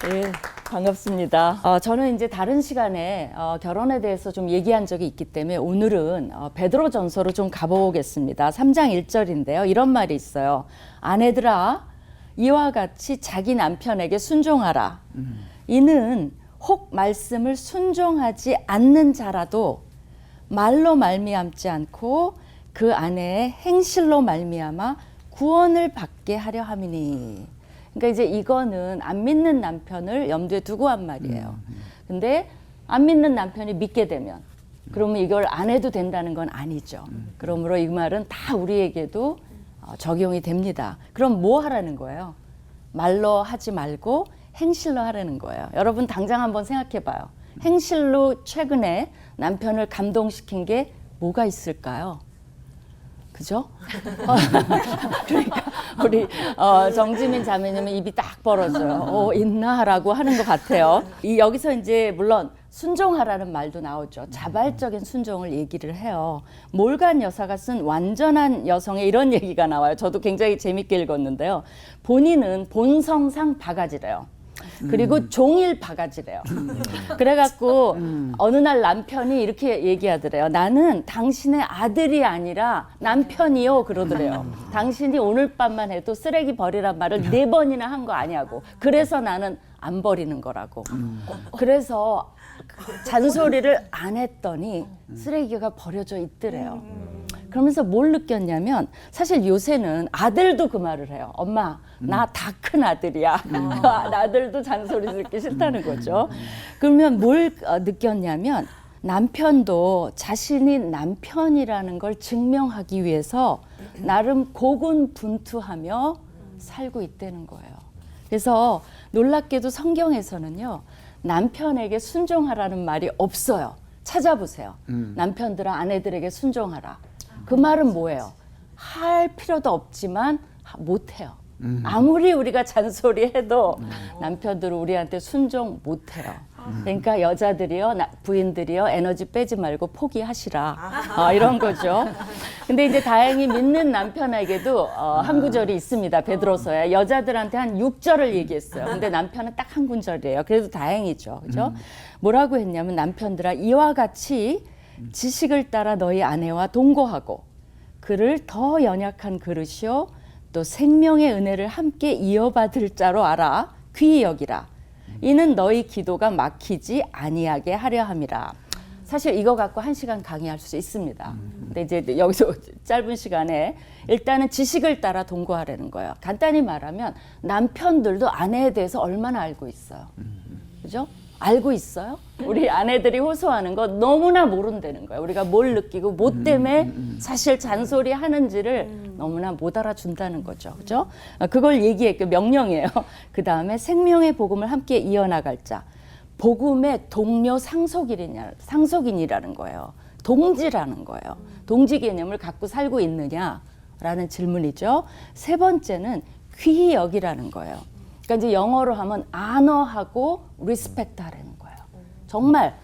네, 반갑습니다. 저는 이제 다른 시간에 결혼에 대해서 좀 얘기한 적이 있기 때문에 오늘은 베드로전서로 좀 가보겠습니다. 3장 1절인데요. 이런 말이 있어요. 아내들아, 이와 같이 자기 남편에게 순종하라. 이는 혹 말씀을 순종하지 않는 자라도 말로 말미암지 않고 그 아내의 행실로 말미암아 구원을 받게 하려 함이니. 그러니까 이제 이거는 안 믿는 남편을 염두에 두고 한 말이에요. 근데 안 믿는 남편이 믿게 되면 그러면 이걸 안 해도 된다는 건 아니죠. 그러므로 이 말은 다 우리에게도 적용이 됩니다. 그럼 뭐 하라는 거예요? 말로 하지 말고 행실로 하라는 거예요. 여러분 당장 한번 생각해 봐요. 행실로 최근에 남편을 감동시킨 게 뭐가 있을까요? 그죠? 그러니까 우리 정지민 자매님은 입이 딱 벌어져요. 있나라고 하는 것 같아요. 여기서 이제 물론 순종하라는 말도 나오죠. 자발적인 순종을 얘기를 해요. 몰간 여사가 쓴 완전한 여성의 이런 얘기가 나와요. 저도 굉장히 재밌게 읽었는데요. 본인은 본성상 바가지래요. 그리고 종일 바가지래요. 그래갖고 어느 날 남편이 이렇게 얘기하더래요. 나는 당신의 아들이 아니라 남편이요 그러더래요. 당신이 오늘 밤만 해도 쓰레기 버리란 말을 4번이나 한 거 아니냐고. 그래서 나는 안 버리는 거라고. 그래서 잔소리를 안 했더니 쓰레기가 버려져 있더래요. 그러면서 뭘 느꼈냐면 사실 요새는 아들도 그 말을 해요. 엄마, 나 다 큰 아들이야. 아들도 잔소리 듣기 싫다는 거죠. 그러면 뭘 느꼈냐면 남편도 자신이 남편이라는 걸 증명하기 위해서 나름 고군분투하며 살고 있다는 거예요. 그래서 놀랍게도 성경에서는요. 남편에게 순종하라는 말이 없어요. 찾아보세요. 남편들아 아내들에게 순종하라. 그 말은 뭐예요? 할 필요도 없지만 못해요. 아무리 우리가 잔소리해도 남편들은 우리한테 순종 못해요. 그러니까 여자들이요, 부인들이요, 에너지 빼지 말고 포기하시라. 이런 거죠. 근데 이제 다행히 믿는 남편에게도 한 구절이 있습니다. 베드로서에 여자들한테 한 6절을 얘기했어요. 근데 남편은 딱 한 구절이에요. 그래도 다행이죠. 그죠? 뭐라고 했냐면 남편들아 이와 같이 지식을 따라 너희 아내와 동거하고 그를 더 연약한 그릇이요 또 생명의 은혜를 함께 이어받을 자로 알아 귀히 여기라. 이는 너희 기도가 막히지 아니하게 하려 함이라. 사실 이거 갖고 1시간 강의할 수 있습니다. 근데 이제 여기서 짧은 시간에 일단은 지식을 따라 동거하라는 거예요. 간단히 말하면 남편들도 아내에 대해서 얼마나 알고 있어요. 그죠? 알고 있어요? 우리 아내들이 호소하는 거 너무나 모른다는 거예요. 우리가 뭘 느끼고 뭐 때문에 사실 잔소리 하는지를 너무나 못 알아준다는 거죠. 그죠? 그걸 얘기했고 명령이에요. 그 다음에 생명의 복음을 함께 이어나갈 자. 복음의 동료 상속인이라는 거예요. 동지라는 거예요. 동지 개념을 갖고 살고 있느냐라는 질문이죠. 세 번째는 귀히 여기라는 거예요. 그러니까 이제 영어로 하면 honor하고 respect 하라는 거예요. 정말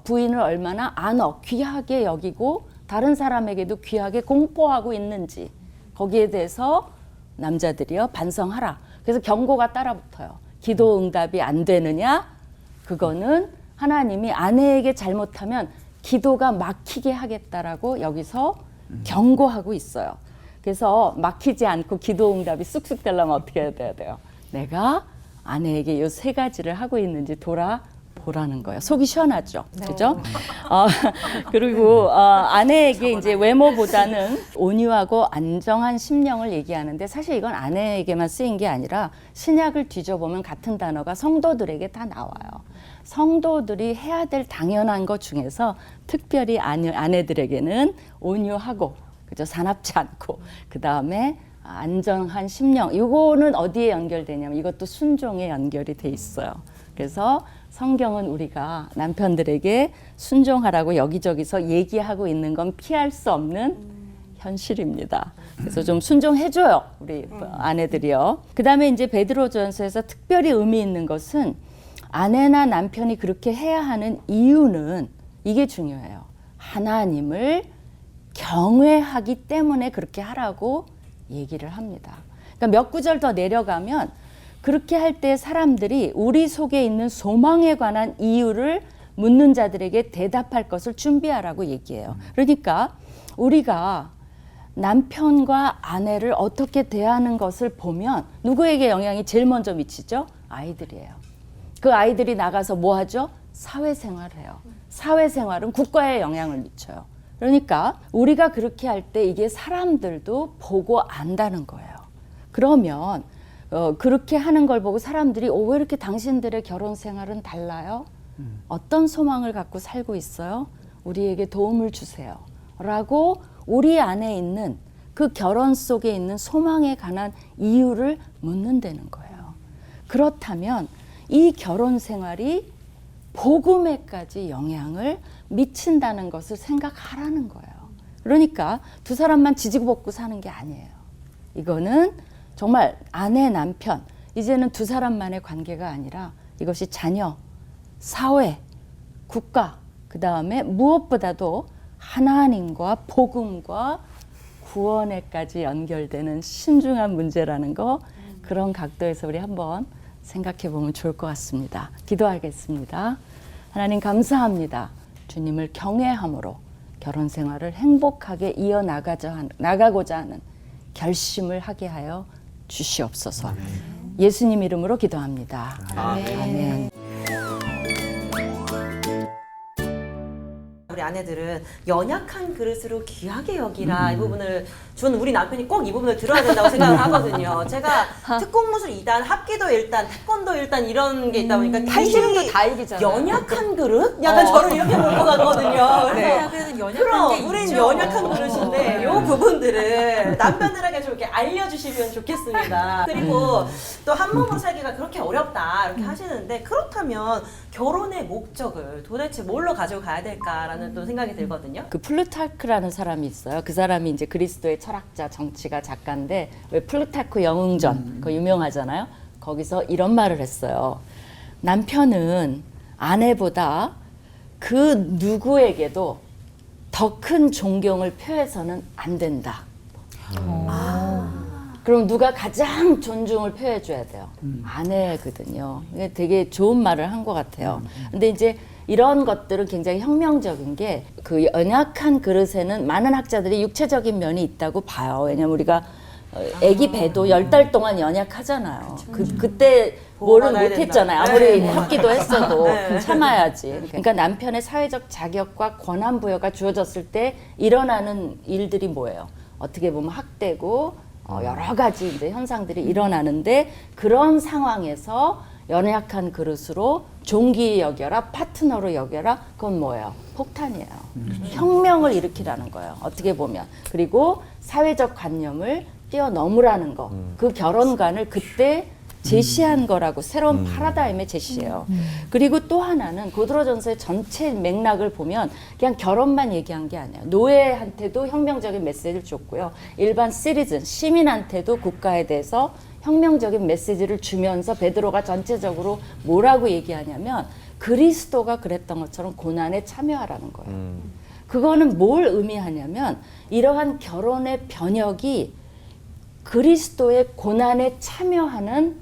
부인을 얼마나 honor, 귀하게 여기고 다른 사람에게도 귀하게 공포하고 있는지 거기에 대해서 남자들이요 반성하라. 그래서 경고가 따라붙어요. 기도 응답이 안 되느냐? 그거는 하나님이 아내에게 잘못하면 기도가 막히게 하겠다라고 여기서 경고하고 있어요. 그래서 막히지 않고 기도 응답이 쑥쑥 되려면 어떻게 해야 돼요? 내가 아내에게 이 3가지를 하고 있는지 돌아보라는 거예요. 속이 시원하죠, 네. 그죠? 그리고 아내에게 이제 외모보다는 온유하고 안정한 심령을 얘기하는데 사실 이건 아내에게만 쓰인 게 아니라 신약을 뒤져보면 같은 단어가 성도들에게 다 나와요. 성도들이 해야 될 당연한 것 중에서 특별히 아내들에게는 온유하고 그죠? 사납지 않고 그 다음에 안정한 심령. 이거는 어디에 연결되냐면 이것도 순종에 연결이 돼 있어요. 그래서 성경은 우리가 남편들에게 순종하라고 여기저기서 얘기하고 있는 건 피할 수 없는 현실입니다. 그래서 좀 순종해줘요, 우리 아내들이요. 그 다음에 이제 베드로전서에서 특별히 의미 있는 것은 아내나 남편이 그렇게 해야 하는 이유는 이게 중요해요. 하나님을 경외하기 때문에 그렇게 하라고 얘기를 합니다. 그러니까 몇 구절 더 내려가면 그렇게 할 때 사람들이 우리 속에 있는 소망에 관한 이유를 묻는 자들에게 대답할 것을 준비하라고 얘기해요. 그러니까 우리가 남편과 아내를 어떻게 대하는 것을 보면 누구에게 영향이 제일 먼저 미치죠? 아이들이에요. 그 아이들이 나가서 뭐 하죠? 사회생활을 해요. 사회생활은 국가에 영향을 미쳐요. 그러니까 우리가 그렇게 할 때 이게 사람들도 보고 안다는 거예요. 그러면 그렇게 하는 걸 보고 사람들이 왜 이렇게 당신들의 결혼 생활은 달라요? 어떤 소망을 갖고 살고 있어요? 우리에게 도움을 주세요. 라고 우리 안에 있는 그 결혼 속에 있는 소망에 관한 이유를 묻는다는 거예요. 그렇다면 이 결혼 생활이 복음에까지 영향을 미친다는 것을 생각하라는 거예요. 그러니까 두 사람만 지지고 볶고 사는 게 아니에요. 이거는 정말 아내, 남편, 이제는 두 사람만의 관계가 아니라 이것이 자녀, 사회, 국가, 그 다음에 무엇보다도 하나님과 복음과 구원에까지 연결되는 신중한 문제라는 거, 그런 각도에서 우리 한번 생각해 보면 좋을 것 같습니다. 기도하겠습니다. 하나님 감사합니다. 주님을 경외함으로 결혼 생활을 행복하게 나가고자 하는 결심을 하게 하여 주시옵소서. 예수님 이름으로 기도합니다. 아멘. 우리 아내들은 연약한 그릇으로 귀하게 여기라 이 부분을 저는 우리 남편이 꼭 이 부분을 들어야 된다고 생각을 하거든요. 제가 특공무술 2단, 합기도 1단, 태권도 1단 이런 게 있다 보니까 팔씨름도 다 이기잖아요. 연약한 그릇? 약간 저를 이렇게 볼 것 같거든요. 그래서 그럼 우린 연약한 그릇인데 이 부분들을 남편들에게 좀 이렇게 알려주시면 좋겠습니다. 그리고 또 한 몸으로 살기가 그렇게 어렵다 이렇게 하시는데 그렇다면 결혼의 목적을 도대체 뭘로 가지고 가야 될까라는 또 생각이 들거든요. 그 플루타크라는 사람이 있어요. 그 사람이 이제 그리스도의 철학자, 정치가, 작가인데 왜 플루타크 영웅전 그거 유명하잖아요. 거기서 이런 말을 했어요. 남편은 아내보다 그 누구에게도 더 큰 존경을 표해서는 안 된다. 그럼 누가 가장 존중을 표해줘야 돼요? 아내거든요. 이게 되게 좋은 말을 한 것 같아요. 근데 이제 이런 것들은 굉장히 혁명적인 게 그 연약한 그릇에는 많은 학자들이 육체적인 면이 있다고 봐요. 왜냐면 우리가 아기 배도 10달 동안 연약하잖아요. 그때 뭐를 못했잖아요. 아무리 합기도 했어도 참아야지. 그러니까 남편의 사회적 자격과 권한 부여가 주어졌을 때 일어나는 일들이 뭐예요? 어떻게 보면 학대고 여러 가지 이제 현상들이 일어나는데 그런 상황에서 연약한 그릇으로 종기 여겨라, 파트너로 여겨라, 그건 뭐예요? 폭탄이에요. 혁명을 일으키라는 거예요. 어떻게 보면. 그리고 사회적 관념을 뛰어넘으라는 거. 그 결혼관을 그때 제시한 거라고 새로운 파라다임의 제시예요. 그리고 또 하나는 고드로전서의 전체 맥락을 보면 그냥 결혼만 얘기한 게 아니에요. 노예한테도 혁명적인 메시지를 줬고요. 일반 시리즌, 시민한테도 국가에 대해서 혁명적인 메시지를 주면서 베드로가 전체적으로 뭐라고 얘기하냐면 그리스도가 그랬던 것처럼 고난에 참여하라는 거예요. 그거는 뭘 의미하냐면 이러한 결혼의 변혁이 그리스도의 고난에 참여하는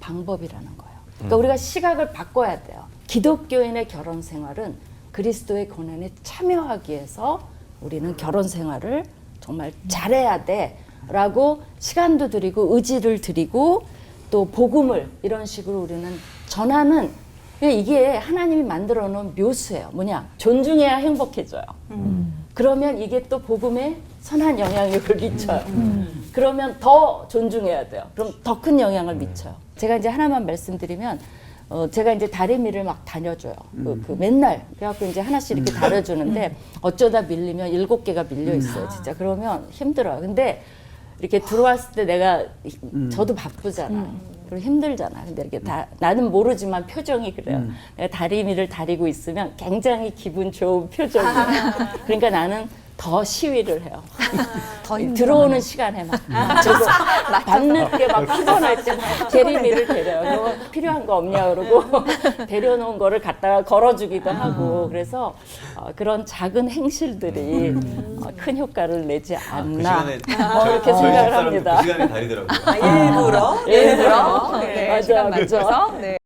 방법이라는 거예요. 그러니까 우리가 시각을 바꿔야 돼요. 기독교인의 결혼 생활은 그리스도의 고난에 참여하기 위해서 우리는 결혼 생활을 정말 잘해야 돼 라고 시간도 드리고 의지를 드리고 또 복음을 이런 식으로 우리는 전하는, 이게 하나님이 만들어 놓은 묘수예요. 뭐냐? 존중해야 행복해져요. 그러면 이게 또 복음에 선한 영향력을 미쳐요. 그러면 더 존중해야 돼요. 그럼 더 큰 영향을 미쳐요. 제가 이제 하나만 말씀드리면 제가 이제 다리미를 막 다녀줘요. 그 맨날 그래갖고 이제 하나씩 이렇게 다려주는데 어쩌다 밀리면 7개가 밀려 있어요. 진짜 그러면 힘들어요. 근데 이렇게 들어왔을 때 내가 저도 바쁘잖아. 그리고 힘들잖아. 근데 이렇게 나는 모르지만 표정이 그래요. 내가 다리미를 다리고 있으면 굉장히 기분 좋은 표정이에요. 그러니까 나는 더 시위를 해요. 더 들어오는 시간에 막 그리고 밤늦게 막 피곤할 때 막 대리미를 데려요. 너 필요한 거 없냐 그러고 데려놓은 거를 갖다가 걸어주기도 하고 그래서 그런 작은 행실들이 큰 효과를 내지 그 않나 시간에 이렇게 저희 생각을 집사람도 합니다. 그 시간에 다니더라고요. 일부러? 일부러 네. 네, 맞아, 시간 그죠? 맞춰서 네.